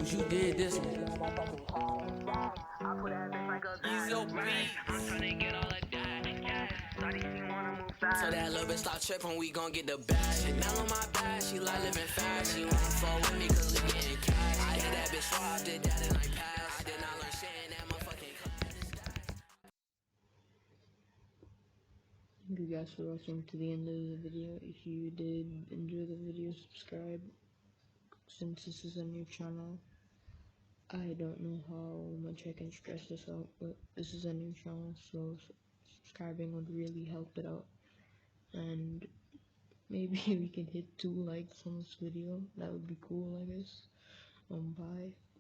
Cause you did this one. So that little bitch stop trippin', we gon' get the bag. Chanel on my back, she like living fast. She wanna fall with me cause we getting cash. I hit that bitch raw, did that and I passed. I did not learn shit in that motherfucking class. Thank you guys for watching to the end of the video. If you did enjoy the video, subscribe. Since this is a new channel, I don't know how much I can stress this out, but this is a new channel, so subscribing would really help it out. And maybe we can hit 2 likes on this video. That would be cool, I guess. Bye.